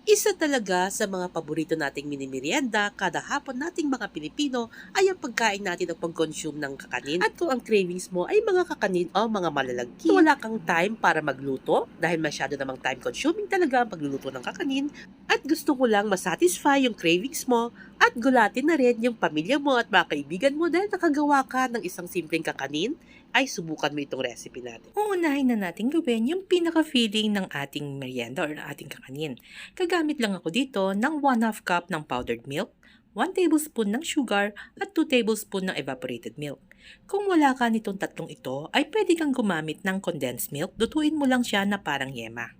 Isa talaga sa mga paborito nating mini-merienda kada hapon nating mga Pilipino ay ang pagkain natin o pag-consume ng kakanin. At kung ang cravings mo ay mga kakanin o mga malalagkit, wala kang time para magluto dahil masyado namang time-consuming talaga ang pagluluto ng kakanin at gusto ko lang masatisfy yung cravings mo at gulatin na rin yung pamilya mo at mga kaibigan mo dahil nakagawa ka ng isang simpleng kakanin, ay subukan mo itong recipe natin. Uunahin na natin gawin yung pinaka-feeling ng ating merienda or ng ating kakanin. Gagamit lang ako dito ng 1/2 cup ng powdered milk, 1 tablespoon ng sugar, at 2 tablespoon ng evaporated milk. Kung wala ka nitong tatlong ito, ay pwede kang gumamit ng condensed milk. Lutuin mo lang siya na parang yema.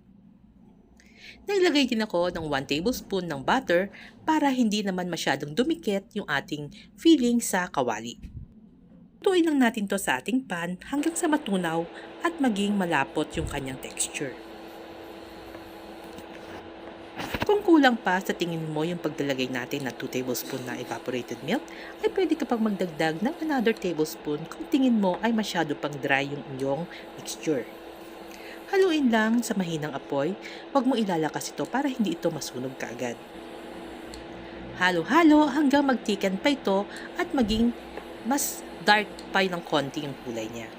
Naglagay din ako ng 1 tablespoon ng butter para hindi naman masyadong dumikit yung ating filling sa kawali. Lutuin lang natin to sa ating pan hanggang sa matunaw at maging malapot yung kanyang texture. Kung kulang pa sa tingin mo yung pagdalagay natin na 2 tablespoon na evaporated milk, ay pwede ka pang magdagdag ng another tablespoon kung tingin mo ay masyado pang dry yung inyong mixture. Haluin lang sa mahinang apoy, huwag mo ilalakas ito para hindi ito masunog kaagad. Halo-halo hanggang magtiken pa ito at maging mas dark pa ng konti yung kulay niya.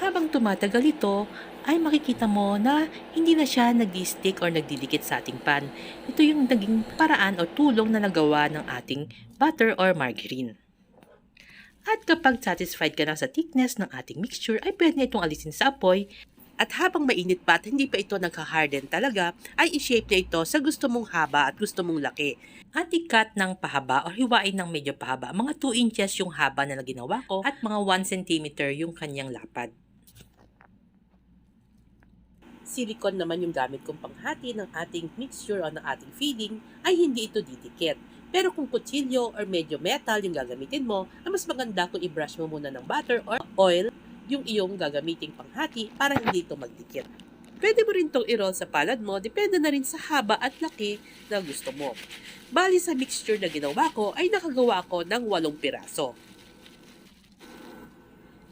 Habang tumatagal ito, ay makikita mo na hindi na siya nag-stick or nagdidikit sa ating pan. Ito yung naging paraan o tulong na nagawa ng ating butter or margarine. At kapag satisfied ka na sa thickness ng ating mixture, ay pwede na itong alisin sa apoy. At habang mainit pa at hindi pa ito nagka-harden talaga, ay i-shape na ito sa gusto mong haba at gusto mong laki. At i-cut ng pahaba o hiwain ng medyo pahaba. Mga 2 inches yung haba na ginawa ko at mga 1 centimeter yung kanyang lapad. Silicone naman yung gamit kong panghati ng ating mixture o ng ating feeding ay hindi ito didikit. Pero kung kutsilyo or medyo metal yung gagamitin mo, ay mas maganda kung i-brush mo muna ng butter or oil yung iyong gagamiting panghati para hindi ito magdikit. Pwede mo rin itong i-roll sa palad mo, depende na rin sa haba at laki na gusto mo. Bali sa mixture na ginawa ko ay nakagawa ko ng 8 piraso.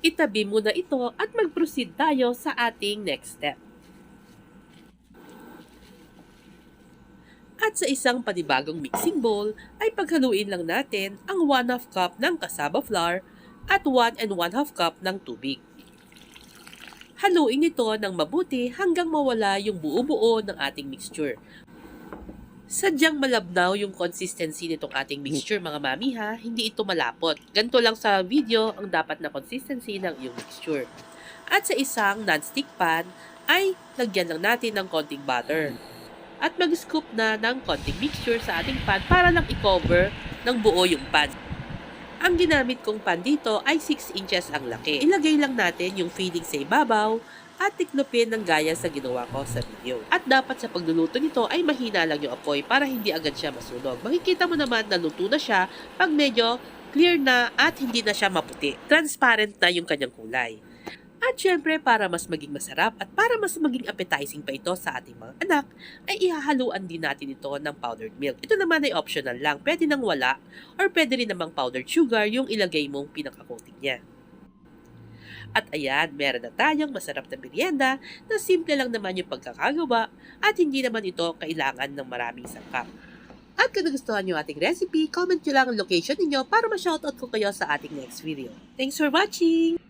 Itabi muna ito at mag-proceed tayo sa ating next step. At sa isang panibagong mixing bowl ay paghaluin lang natin ang 1/2 cup ng cassava flour at 1 1/2 cup ng tubig. Haluin ito ng mabuti hanggang mawala yung buo-buo ng ating mixture. Sadyang malabnaw yung consistency nitong ating mixture mga mami ha, hindi ito malapot. Ganito lang sa video ang dapat na consistency ng iyong mixture. At sa isang non-stick pan ay lagyan lang natin ng konting butter. At mag-scoop na ng konting mixture sa ating pan para lang i-cover ng buo yung pan. Ang ginamit kong pan dito ay 6 inches ang laki. Ilagay lang natin yung feeding sa ibabaw at tiklopin ng gaya sa ginawa ko sa video. At dapat sa pagluluto nito ay mahina lang yung apoy para hindi agad siya masunog. Makikita mo naman na luto na siya pag medyo clear na at hindi na siya maputi. Transparent na yung kanyang kulay. At syempre, para mas maging masarap at para mas maging appetizing pa ito sa ating mga anak, ay ihahaluan din natin ito ng powdered milk. Ito naman ay optional lang. Pwede nang wala or pwede rin namang powdered sugar yung ilagay mong pinaka-coating niya. At ayan, meron na tayong masarap na merienda na simple lang naman yung pagkakagawa at hindi naman ito kailangan ng maraming sangkap. At kung nagustuhan nyo ating recipe, comment nyo lang ang location ninyo para ma-shoutout ko kayo sa ating next video. Thanks for watching!